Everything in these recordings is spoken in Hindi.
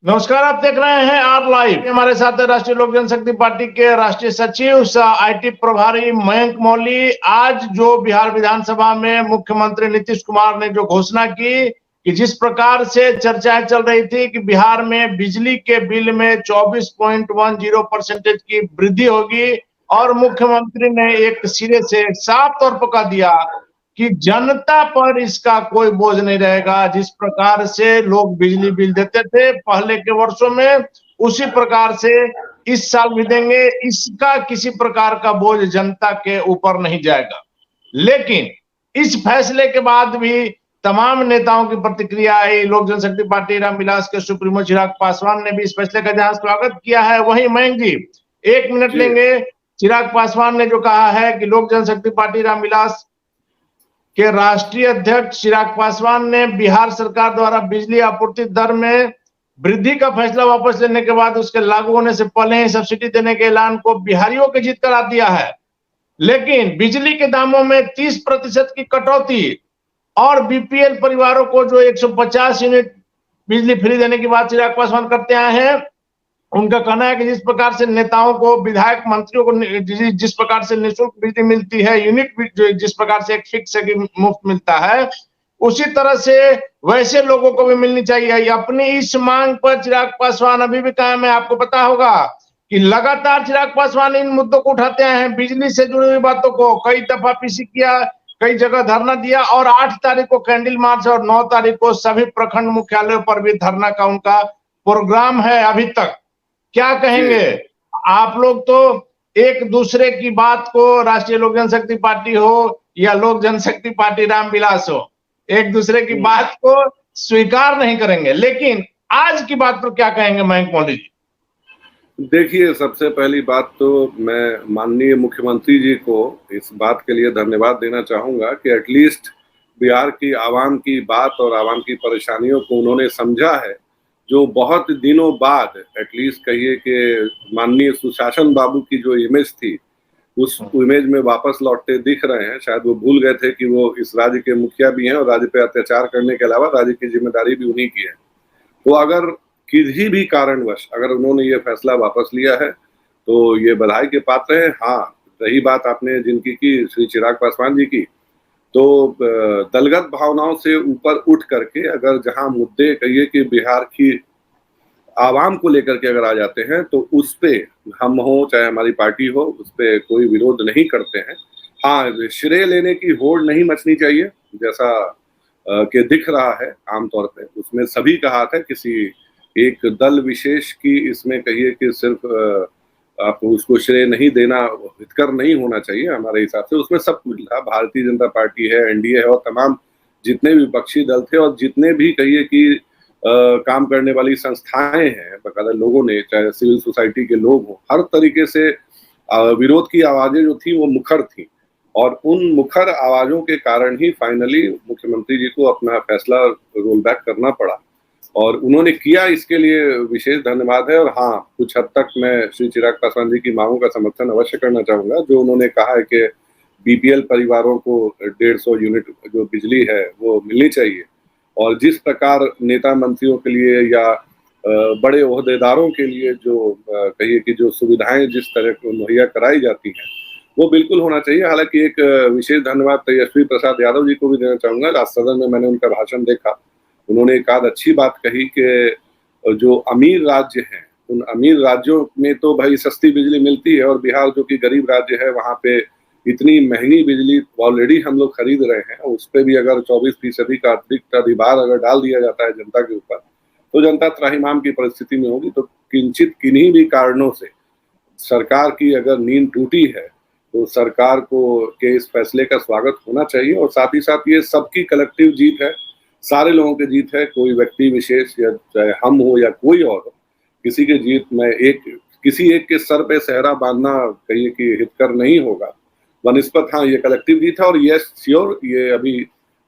नमस्कार, आप देख रहे हैं आर लाइव। हमारे साथ है राष्ट्रीय लोक जनशक्ति पार्टी के राष्ट्रीय सचिव आईटी प्रभारी मयंक मौली। आज जो बिहार विधानसभा में मुख्यमंत्री नीतीश कुमार ने जो घोषणा की कि जिस प्रकार से चर्चाएं चल रही थी कि बिहार में बिजली के बिल में 24.10% की वृद्धि होगी और मुख्यमंत्री ने एक सिरे से साफ तौर पर कह दिया कि जनता पर इसका कोई बोझ नहीं रहेगा। जिस प्रकार से लोग बिजली बिल देते थे पहले के वर्षों में, उसी प्रकार से इस साल भी देंगे। इसका किसी प्रकार का बोझ जनता के ऊपर नहीं जाएगा। लेकिन इस फैसले के बाद भी तमाम नेताओं की प्रतिक्रिया आई। लोक जनशक्ति पार्टी रामविलास के सुप्रीमो चिराग पासवान ने भी इस फैसले का जहां स्वागत किया है, वहीं मयंक जी 1 मिनट लेंगे। चिराग पासवान ने जो कहा है कि लोक जनशक्ति पार्टी रामविलास के राष्ट्रीय अध्यक्ष चिराग पासवान ने बिहार सरकार द्वारा बिजली आपूर्ति दर में वृद्धि का फैसला वापस लेने के बाद उसके लागू होने से पहले ही सब्सिडी देने के ऐलान को बिहारियों की जीत करार दिया है। लेकिन बिजली के दामों में 30% की कटौती और बीपीएल परिवारों को जो 150 यूनिट बिजली फ्री देने की बात चिराग पासवान करते आए हैं, उनका कहना है कि जिस प्रकार से नेताओं को, विधायक, मंत्रियों को जिस प्रकार से निःशुल्क बिजली मिलती है, यूनिट जिस प्रकार से एक फिक्स है कि मुफ्त मिलता है, उसी तरह से वैसे लोगों को भी मिलनी चाहिए। अपनी इस मांग पर चिराग पासवान अभी भी कायम है। आपको पता होगा कि लगातार चिराग पासवान इन मुद्दों को उठाते आए हैं। बिजली से जुड़ी हुई बातों को कई दफा पीसी किया, कई जगह धरना दिया और 8 तारीख को कैंडल मार्च और 9 तारीख को सभी प्रखंड मुख्यालयों पर भी धरना का उनका प्रोग्राम है। अभी तक क्या कहेंगे आप लोग? तो एक दूसरे की बात को, राष्ट्रीय लोक जनशक्ति पार्टी हो या लोक जनशक्ति पार्टी रामविलास हो, एक दूसरे की बात को स्वीकार नहीं करेंगे, लेकिन आज की बात पर क्या कहेंगे मयंक मौली जी? देखिए, सबसे पहली बात तो मैं माननीय मुख्यमंत्री जी को इस बात के लिए धन्यवाद देना चाहूंगा कि एटलीस्ट बिहार की आवाम की बात और आवाम की परेशानियों को उन्होंने समझा है, जो बहुत दिनों बाद एटलीस्ट कहिए कि माननीय सुशासन बाबू की जो इमेज थी, उस इमेज में वापस लौटते दिख रहे हैं। शायद वो भूल गए थे कि वो इस राज्य के मुखिया भी हैं और राज्य पे अत्याचार करने के अलावा राज्य की जिम्मेदारी भी उन्हीं की है। तो अगर किसी भी कारणवश अगर उन्होंने ये फैसला वापस लिया है तो ये बधाई के पात्र है। हाँ, रही बात आपने जिनकी की, श्री चिराग पासवान जी की, तो दलगत भावनाओं से ऊपर उठ करके अगर जहां मुद्दे कहिए कि बिहार की आवाम को लेकर के अगर आ जाते हैं तो उस पे हम हो चाहे हमारी पार्टी हो, उस पे कोई विरोध नहीं करते हैं। हाँ, श्रेय लेने की होड़ नहीं मचनी चाहिए, जैसा कि दिख रहा है आमतौर पे। उसमें सभी का हाथ है, किसी एक दल विशेष की इसमें कहिए कि सिर्फ आप उसको श्रेय नहीं देना, हितकर नहीं होना चाहिए हमारे हिसाब से। उसमें सब कुछ था, भारतीय जनता पार्टी है, एनडीए है और तमाम जितने भी विपक्षी दल थे और जितने भी कहिए कि काम करने वाली संस्थाएं हैं, बकायदा लोगों ने, चाहे सिविल सोसाइटी के लोग हों, हर तरीके से विरोध की आवाजें जो थी वो मुखर थी और उन मुखर आवाजों के कारण ही फाइनली मुख्यमंत्री जी को अपना फैसला रोल बैक करना पड़ा और उन्होंने किया। इसके लिए विशेष धन्यवाद है। और हाँ, कुछ हद तक मैं श्री चिराग पासवान जी की मांगों का समर्थन अवश्य करना चाहूंगा, जो उन्होंने कहा है कि बीपीएल परिवारों को 150 यूनिट जो बिजली है वो मिलनी चाहिए। और जिस प्रकार नेता मंत्रियों के लिए या बड़े ओहदेदारों के लिए जो कहिए कि जो सुविधाएं जिस तरह को मुहैया कराई जाती हैं वो बिल्कुल होना चाहिए। हालांकि एक विशेष धन्यवाद तेजस्वी प्रसाद यादव जी को भी देना चाहूंगा। राज्य सदन में मैंने उनका भाषण देखा, उन्होंने एक आध अच्छी बात कही कि जो अमीर राज्य हैं उन अमीर राज्यों में तो भाई सस्ती बिजली मिलती है और बिहार जो कि गरीब राज्य है वहाँ पे इतनी महंगी बिजली ऑलरेडी हम लोग खरीद रहे हैं। उस पर भी अगर 24% का अतिरिक्त अधिभार अगर डाल दिया जाता है जनता के ऊपर तो जनता त्राहिमाम की परिस्थिति में होगी। तो किंचित किन्हीं भी कारणों से सरकार की अगर नींद टूटी है तो सरकार को के इस फैसले का स्वागत होना चाहिए। और साथ ही साथ ये सबकी कलेक्टिव जीत है, सारे लोगों की जीत है। कोई व्यक्ति विशेष या चाहे हम हो या कोई और हो, किसी की जीत में किसी एक के सर पे सहरा बांधना कहिए कि हितकर नहीं होगा बनस्पत। हाँ, ये कलेक्टिव जीत है और ये श्योर ये अभी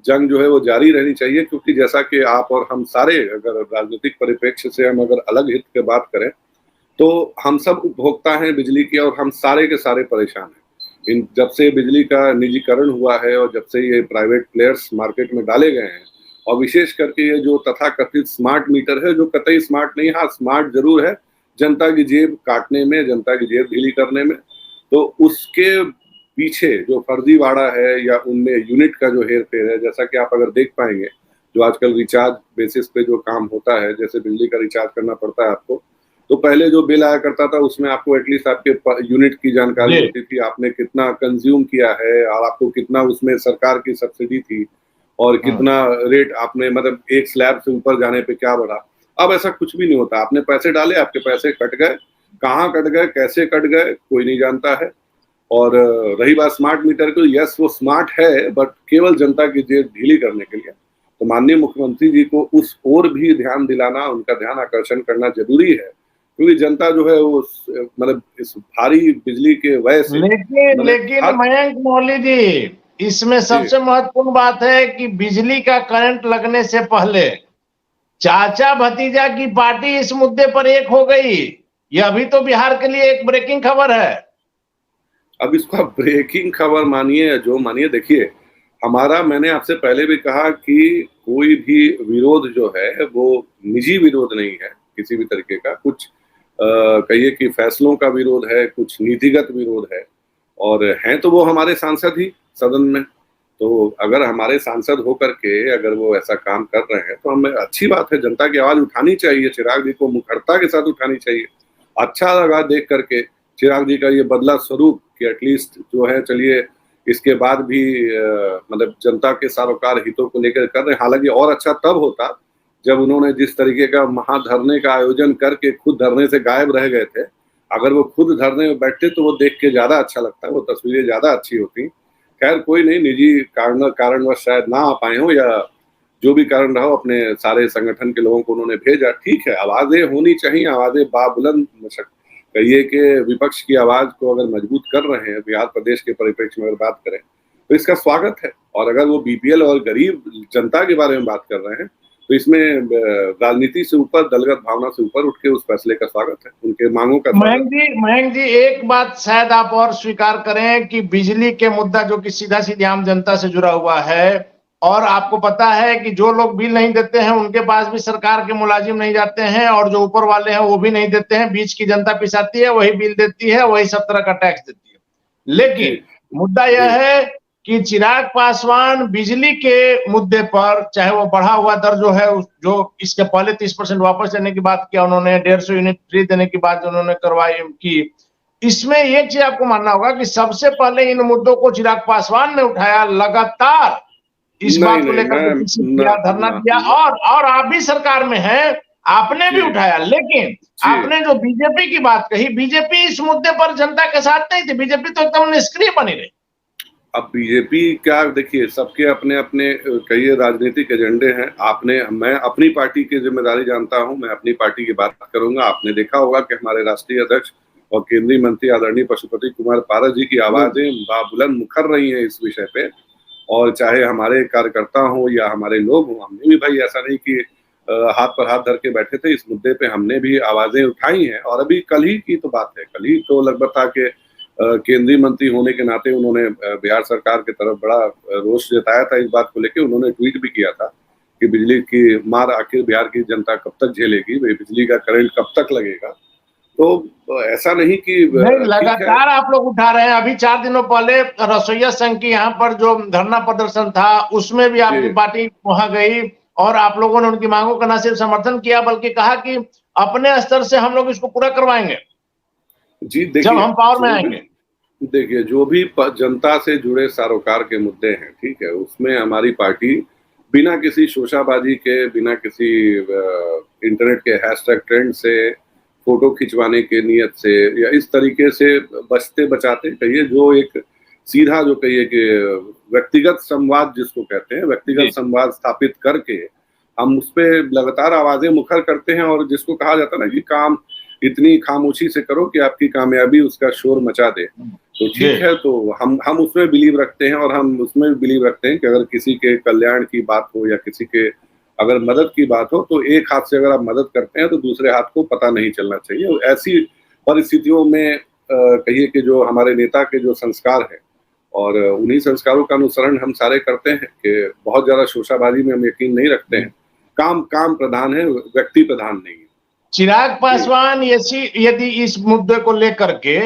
जंग जो है वो जारी रहनी चाहिए, क्योंकि जैसा कि आप और हम सारे अगर राजनीतिक परिप्रेक्ष्य से हम अगर अलग हित की बात करें तो हम सब उपभोक्ता हैं बिजली के और हम सारे के सारे परेशान हैं। जब से बिजली का निजीकरण हुआ है और जब से ये प्राइवेट प्लेयर्स मार्केट में डाले गए हैं और विशेष करके ये जो तथाकथित स्मार्ट मीटर है, जो कतई स्मार्ट नहीं, हाँ स्मार्ट जरूर है जनता की जेब काटने में, जनता की जेब ढीली करने में। तो उसके पीछे जो फर्जीवाड़ा है या उनमें यूनिट का जो हेर फेर है, जैसा कि आप अगर देख पाएंगे जो आजकल रिचार्ज बेसिस पे जो काम होता है, जैसे बिजली का रिचार्ज करना पड़ता है आपको, तो पहले जो बिल आया करता था उसमें आपको एटलीस्ट आपके यूनिट की जानकारी होती थी, आपने कितना कंज्यूम किया है और आपको कितना उसमें सरकार की सब्सिडी थी और कितना रेट आपने, मतलब एक स्लैब से ऊपर जाने पे क्या बढ़ा। अब ऐसा कुछ भी नहीं होता, आपने पैसे डाले, आपके पैसे कट गए, कहाँ कट गए, कैसे कट गए, कोई नहीं जानता है। और रही बात स्मार्ट मीटर की, यस वो स्मार्ट है, बट केवल जनता की जेब ढीली करने के लिए। तो माननीय मुख्यमंत्री जी को उस ओर भी ध्यान दिलाना, उनका ध्यान आकर्षण करना जरूरी है, क्योंकि जनता जो है वो मतलब इस भारी बिजली के वजह से, लेकिन मयंक मौली जी, इसमें सबसे महत्वपूर्ण बात है कि बिजली का करंट लगने से पहले चाचा भतीजा की पार्टी इस मुद्दे पर एक हो गई। यह अभी तो बिहार के लिए एक ब्रेकिंग खबर है। अब इसका ब्रेकिंग खबर मानिए या जो मानिए, देखिए हमारा, मैंने आपसे पहले भी कहा कि कोई भी विरोध जो है वो निजी विरोध नहीं है किसी भी तरीके का, कुछ कहिए कि फैसलों का विरोध है, कुछ नीतिगत विरोध है, और हैं तो वो हमारे सांसद ही सदन में। तो अगर हमारे सांसद होकर के अगर वो ऐसा काम कर रहे हैं तो हमें अच्छी बात है, जनता की आवाज उठानी चाहिए, चिराग जी को मुखरता के साथ उठानी चाहिए। अच्छा लगा देख करके चिराग जी का ये बदला स्वरूप कि एटलीस्ट जो है, चलिए इसके बाद भी मतलब जनता के सरोकार हितों को लेकर कर रहे हैं। हालांकि और अच्छा तब होता जब उन्होंने जिस तरीके का महाधरने का आयोजन करके खुद धरने से गायब रह गए थे, अगर वो खुद धरने में बैठते तो वो देख के ज्यादा अच्छा लगता, वो तस्वीरें ज्यादा अच्छी होती। खैर कोई नहीं, निजी कारणवश शायद ना आ पाए हो या जो भी कारण रहा हो, अपने सारे संगठन के लोगों को उन्होंने भेजा, ठीक है, आवाजें होनी चाहिए, आवाजें बाबुलंद, कहिए कि विपक्ष की आवाज को अगर मजबूत कर रहे हैं बिहार प्रदेश के परिप्रेक्ष्य में अगर बात करें तो इसका स्वागत है। और अगर वो बीपीएल और गरीब जनता के बारे में बात कर रहे हैं तो इसमें राजनीति से ऊपर, दलगत भावना से ऊपर उठ के उस फैसले का स्वागत है, उनके मांगों का स्वागत है। मयंक जी एक बात शायद आप और स्वीकार करें कि बिजली के मुद्दा जो कि सीधा सीधी आम जनता से जुड़ा हुआ है, और आपको पता है कि जो लोग बिल नहीं देते हैं उनके पास भी सरकार के मुलाजिम नहीं जाते हैं, और जो ऊपर वाले हैं वो भी नहीं देते हैं, बीच की जनता पिसाती है, वही बिल देती है, वही सब तरह का टैक्स देती है। लेकिन मुद्दा यह है कि चिराग पासवान बिजली के मुद्दे पर, चाहे वो बढ़ा हुआ दर जो है, जो इसके पहले 30% वापस लेने की बात किया उन्होंने, 150 यूनिट फ्री देने की बात उन्होंने करवाई की, इसमें एक चीज आपको मानना होगा कि सबसे पहले इन मुद्दों को चिराग पासवान ने उठाया, लगातार इस बात को लेकर धरना दिया, और आप भी सरकार में हैं, आपने भी उठाया। लेकिन आपने जो बीजेपी की बात कही, बीजेपी इस मुद्दे पर जनता के साथ नहीं थी, बीजेपी तो एकदम निष्क्रिय बनी रही। अब बीजेपी क्या, देखिए सबके अपने अपने कई राजनीतिक एजेंडे हैं। मैं अपनी पार्टी की जिम्मेदारी जानता हूं, मैं अपनी पार्टी की बात करूंगा। आपने देखा होगा कि हमारे राष्ट्रीय अध्यक्ष और केंद्रीय मंत्री आदरणीय पशुपति कुमार पारस जी की आवाजें बाबुलंद मुखर रही हैं इस विषय पे, और चाहे हमारे कार्यकर्ता हो या हमारे लोग हों, हमने भी भाई ऐसा नहीं कि हाथ पर हाथ धर के बैठे थे, इस मुद्दे पे हमने भी आवाजें उठाई हैं। और अभी कल ही की तो बात है, कल ही तो लगभग था कि केंद्रीय मंत्री होने के नाते उन्होंने बिहार सरकार की तरफ बड़ा रोष जताया था इस बात को लेकर। उन्होंने ट्वीट भी किया था कि बिजली की मार आखिर बिहार की जनता कब तक झेलेगी, बिजली का करंट कब तक लगेगा। तो ऐसा नहीं कि लगातार आप लोग उठा रहे हैं। अभी 4 दिनों पहले रसोईया संघ की यहाँ पर जो धरना प्रदर्शन था उसमें भी आपकी पार्टी वहां गई, और आप लोगों ने उनकी मांगों का न सिर्फ समर्थन किया बल्कि कहा कि अपने स्तर से हम लोग इसको पूरा करवाएंगे जी। देखिए जब हम पावर में आएंगे। देखिए जो भी जनता से जुड़े सरोकार के मुद्दे हैं, ठीक है, उसमें हमारी पार्टी बिना किसी शोशाबाजी के, बिना किसी इंटरनेट के हैशटैग ट्रेंड से, फोटो खिंचवाने के नियत से या इस तरीके से बचते बचाते, कहिए जो एक सीधा, जो कहिए कि व्यक्तिगत संवाद जिसको कहते हैं, व्यक्तिगत संवाद स्थापित करके हम उस पर लगातार आवाजें मुखर करते हैं। और जिसको कहा जाता है ना कि काम इतनी खामोशी से करो कि आपकी कामयाबी उसका शोर मचा दे, तो ठीक है। तो हम उसमें बिलीव रखते हैं, और हम उसमें बिलीव रखते हैं कि अगर किसी के कल्याण की बात हो या किसी के अगर मदद की बात हो, तो एक हाथ से अगर आप मदद करते हैं तो दूसरे हाथ को पता नहीं चलना चाहिए। ऐसी परिस्थितियों में कहिए कि जो हमारे नेता के जो संस्कार है और उन्हीं संस्कारों का अनुसरण हम सारे करते हैं कि बहुत ज्यादा शोशाबाजी में हम यकीन नहीं रखते हैं। काम काम प्रधान है, व्यक्ति प्रधान नहीं है। चिराग पासवान यदि इस मुद्दे को लेकर के,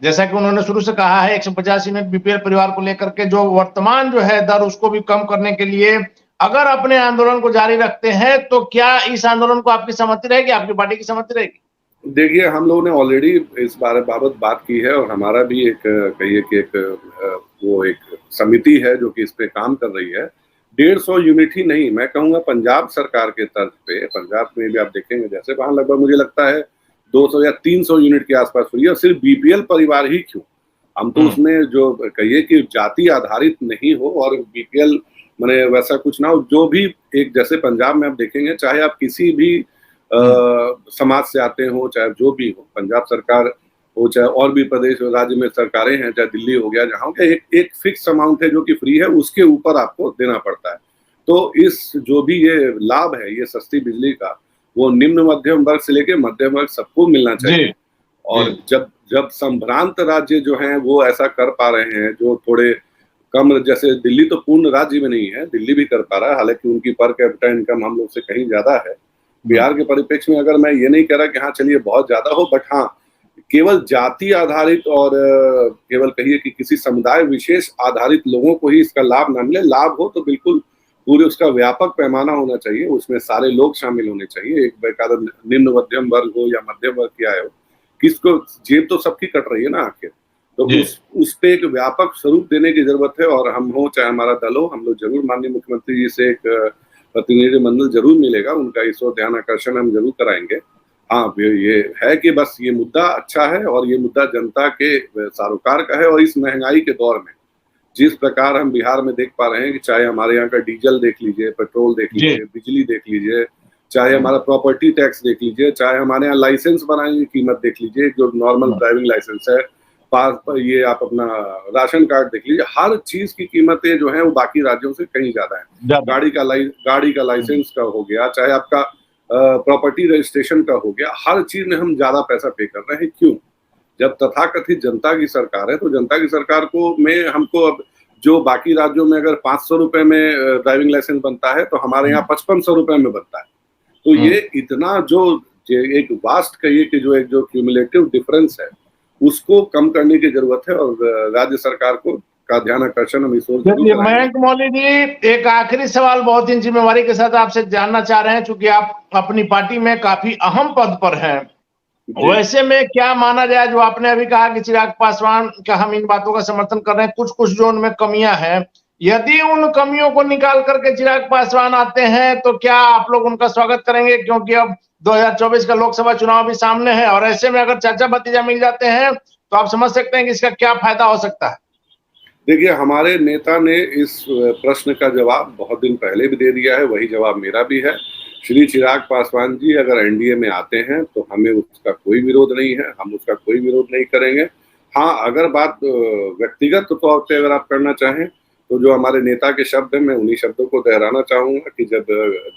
जैसा कि उन्होंने शुरू से कहा है, 150 यूनिट बीपीएल परिवार को लेकर के जो वर्तमान जो है दर उसको भी कम करने के लिए अगर अपने आंदोलन को जारी रखते हैं, तो क्या इस आंदोलन को आपकी सहमति रहेगी, आपकी पार्टी की सहमति रहेगी? देखिए, हम लोगों ने ऑलरेडी इस बाबत बात की है और हमारा भी एक कहिए कि एक समिति है जो कि इस पे काम कर रही है। 150 यूनिट ही नहीं, मैं कहूंगा पंजाब सरकार के तर्ज पे, पंजाब में भी आप देखेंगे जैसे वहां लगभग मुझे लगता है 200 या 300 यूनिट के आसपास हुई है। और सिर्फ बीपीएल परिवार ही क्यों, हम तो उसमें जो कहिए कि जाति आधारित नहीं हो और बीपीएल माने वैसा कुछ ना हो, जो भी एक जैसे पंजाब में आप देखेंगे, चाहे आप किसी भी समाज से आते हो, चाहे जो भी हो, पंजाब सरकार हो चाहे और भी प्रदेश राज्य में सरकारें हैं, चाहे दिल्ली हो गया, जहाँ एक फिक्स अमाउंट है जो कि फ्री है, उसके ऊपर आपको देना पड़ता है। तो इस जो भी ये लाभ है ये सस्ती बिजली का, वो निम्न मध्यम वर्ग से लेके मध्यम वर्ग सबको मिलना चाहिए। और जब संभ्रांत राज्य जो हैं वो ऐसा कर पा रहे हैं, जो थोड़े कम, जैसे दिल्ली तो पूर्ण राज्य में नहीं है, दिल्ली भी कर पा रहा है, हालांकि उनकी पर कैपिटा इनकम हम लोग से कहीं ज्यादा है। बिहार के परिप्रेक्ष्य में अगर मैं ये नहीं कह रहा कि हाँ चलिए बहुत ज्यादा हो, बट हाँ केवल जाति आधारित और केवल कहिए कि किसी समुदाय विशेष आधारित लोगों को ही इसका लाभ ना मिले। लाभ हो तो बिल्कुल पूरे उसका व्यापक पैमाना होना चाहिए, उसमें सारे लोग शामिल होने चाहिए। एक बेकार निम्न मध्यम वर्ग हो या मध्यम वर्ग क्या हो, किसको जेब तो सबकी कट रही है ना आखिर, तो उस पे एक व्यापक स्वरूप देने की जरूरत है। और हम हो चाहे हमारा दल हो, हम लोग जरूर माननीय मुख्यमंत्री जी से एक प्रतिनिधिमंडल जरूर मिलेगा, उनका इस ओर ध्यान आकर्षण हम जरूर कराएंगे। हाँ, ये है कि बस ये मुद्दा अच्छा है और ये मुद्दा जनता के सरोकार का है। और इस महंगाई के दौर में जिस प्रकार हम बिहार में देख पा रहे हैं कि चाहे हमारे यहाँ का डीजल देख लीजिए, पेट्रोल देख लीजिए, बिजली देख लीजिए, चाहे हमारा प्रॉपर्टी टैक्स देख लीजिए, चाहे हमारे यहाँ लाइसेंस बनाने की कीमत देख लीजिए, जो नॉर्मल ड्राइविंग लाइसेंस है, ये आप अपना राशन कार्ड देख लीजिए, हर चीज की कीमतें जो है वो बाकी राज्यों से कहीं ज्यादा है। गाड़ी का लाइसेंस का हो गया, चाहे आपका प्रॉपर्टी रजिस्ट्रेशन का हो गया, हर चीज में हम ज्यादा पैसा पे कर रहे हैं। क्यों? जब तथाकथित जनता की सरकार है, तो जनता की सरकार को में हमको अब जो बाकी राज्यों में अगर 500 रुपए में ड्राइविंग लाइसेंस बनता है, तो हमारे यहाँ 5500 रुपए में बनता है। तो ये इतना जो एक वास्ट कहिए कि जो क्यूमुलेटिव डिफरेंस है, उसको कम करने की जरूरत है। और राज्य सरकार का ध्यान आकर्षण हम इस ओर जरूर कराएंगे। मयंक मौली जी, एक आखिरी सवाल बहुत ही जिम्मेवारी के साथ आपसे जानना चाह रहे हैं, चूंकि आप अपनी पार्टी में काफी अहम पद पर हैं, वैसे में क्या माना जाए, जो आपने अभी कहा कि चिराग पासवान का हम इन बातों का समर्थन कर रहे हैं, कुछ कुछ जो उनमें कमियां हैं, यदि उन कमियों को निकाल करके चिराग पासवान आते हैं, तो क्या आप लोग उनका स्वागत करेंगे? क्योंकि अब 2024 का लोकसभा चुनाव भी सामने है, और ऐसे में अगर चाचा भतीजा मिल जाते हैं, तो आप समझ सकते हैं कि इसका क्या फायदा हो सकता है। देखिए, हमारे नेता ने इस प्रश्न का जवाब बहुत दिन पहले भी दे दिया है, वही जवाब मेरा भी है। श्री चिराग पासवान जी अगर एनडीए में आते हैं तो हमें उसका कोई विरोध नहीं है, हम उसका कोई विरोध नहीं करेंगे। हाँ, अगर बात व्यक्तिगत तौर पे अगर आप करना चाहें, तो जो हमारे नेता के शब्द हैं, मैं उन्हीं शब्दों को दोहराना चाहूंगा कि जब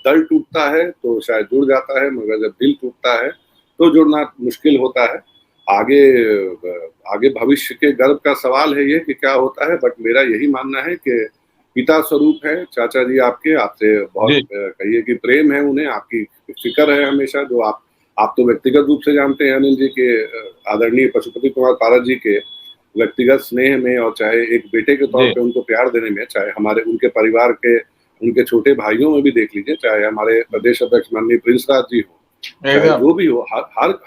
दल टूटता है तो शायद जुड़ जाता है, मगर जब दिल टूटता है तो जुड़ना मुश्किल होता है। आगे भविष्य के गर्व का सवाल है ये कि क्या होता है, बट मेरा यही मानना है कि पिता स्वरूप है चाचा जी आपसे बहुत कहिए कि प्रेम है उन्हें, आपकी फिक्र है हमेशा, जो आप तो व्यक्तिगत रूप से जानते हैं अनिल जी के आदरणीय पशुपति कुमार पारस जी के व्यक्तिगत स्नेह में, और चाहे एक बेटे के तौर पे उनको प्यार देने में, चाहे हमारे उनके परिवार के उनके छोटे भाइयों में भी देख लीजिए, चाहे हमारे प्रदेश अध्यक्ष माननीय प्रिंस राज जी हो, जो भी हो,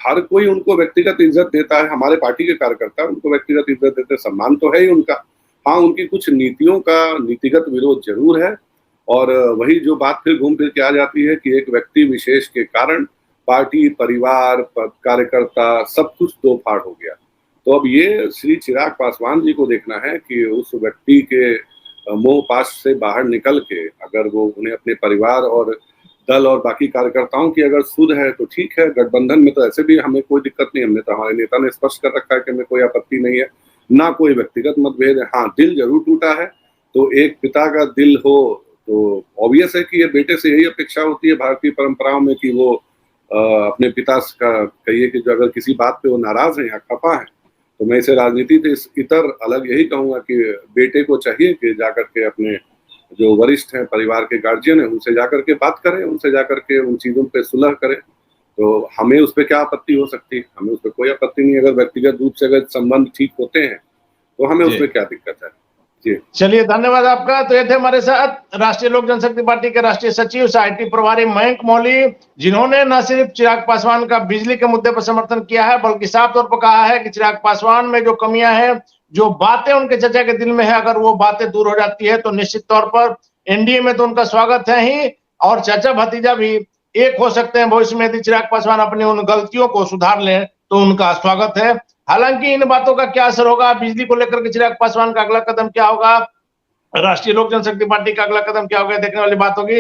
हर कोई उनको व्यक्तिगत इज्जत देता है। हमारे पार्टी के कार्यकर्ता उनको व्यक्तिगत इज्जत देते हैं, सम्मान तो है ही उनका। हाँ, उनकी कुछ नीतियों का नीतिगत विरोध जरूर है, और वही जो बात फिर घूम फिर के आ जाती है कि एक व्यक्ति विशेष के कारण पार्टी, परिवार, कार्यकर्ता सब कुछ दो फाड़ हो गया। तो अब ये श्री चिराग पासवान जी को देखना है कि उस व्यक्ति के मोह पाश से बाहर निकल के अगर वो उन्हें अपने परिवार और दल और बाकी कार्यकर्ताओं की अगर सुध है तो ठीक है। गठबंधन में तो ऐसे भी हमें कोई दिक्कत नहीं, हमने तो हमारे नेता ने स्पष्ट कर रखा है कि हमें कोई आपत्ति नहीं है, ना कोई व्यक्तिगत मतभेद है। हाँ, दिल जरूर टूटा है, तो एक पिता का दिल हो तो ऑब्वियस है कि ये बेटे से यही अपेक्षा होती है भारतीय परंपराओं में कि वो अपने पिता का कहिए कि जो अगर किसी बात पे वो नाराज है या खफा है तो मैं इसे राजनीति से इस इतर अलग यही कहूंगा कि बेटे को चाहिए कि जाकर के अपने जो वरिष्ठ हैं, परिवार के गार्जियन हैं, उनसे जाकर के बात करें, उनसे जाकर के उन चीजों पे सुलह करें। तो हमें उस पर क्या आपत्ति हो सकती है? हमें उस पर कोई आपत्ति नहीं। अगर व्यक्तिगत रूप से अगर संबंध ठीक होते हैं तो हमें उसमें क्या दिक्कत है। जी चलिए, धन्यवाद आपका। तो ये थे हमारे साथ राष्ट्रीय लोक जनशक्ति पार्टी के राष्ट्रीय सचिव आईटी प्रभारी मयंक मौली, जिन्होंने न सिर्फ चिराग पासवान का बिजली के मुद्दे पर समर्थन किया है, बल्कि साफ तौर पर कहा है कि चिराग पासवान में जो कमियां हैं, जो बातें उनके चाचा के दिल में है, अगर वो बातें दूर हो जाती है तो निश्चित तौर पर एनडीए में तो उनका स्वागत है ही, और चाचा भतीजा भी एक हो सकते हैं भविष्य में। यदि चिराग पासवान अपनी उन गलतियों को सुधार लें तो उनका स्वागत है। हालांकि इन बातों का क्या असर होगा, बिजली को लेकर के चिराग पासवान का अगला कदम क्या होगा, राष्ट्रीय लोक जनशक्ति पार्टी का अगला कदम क्या होगा, देखने वाली बात होगी।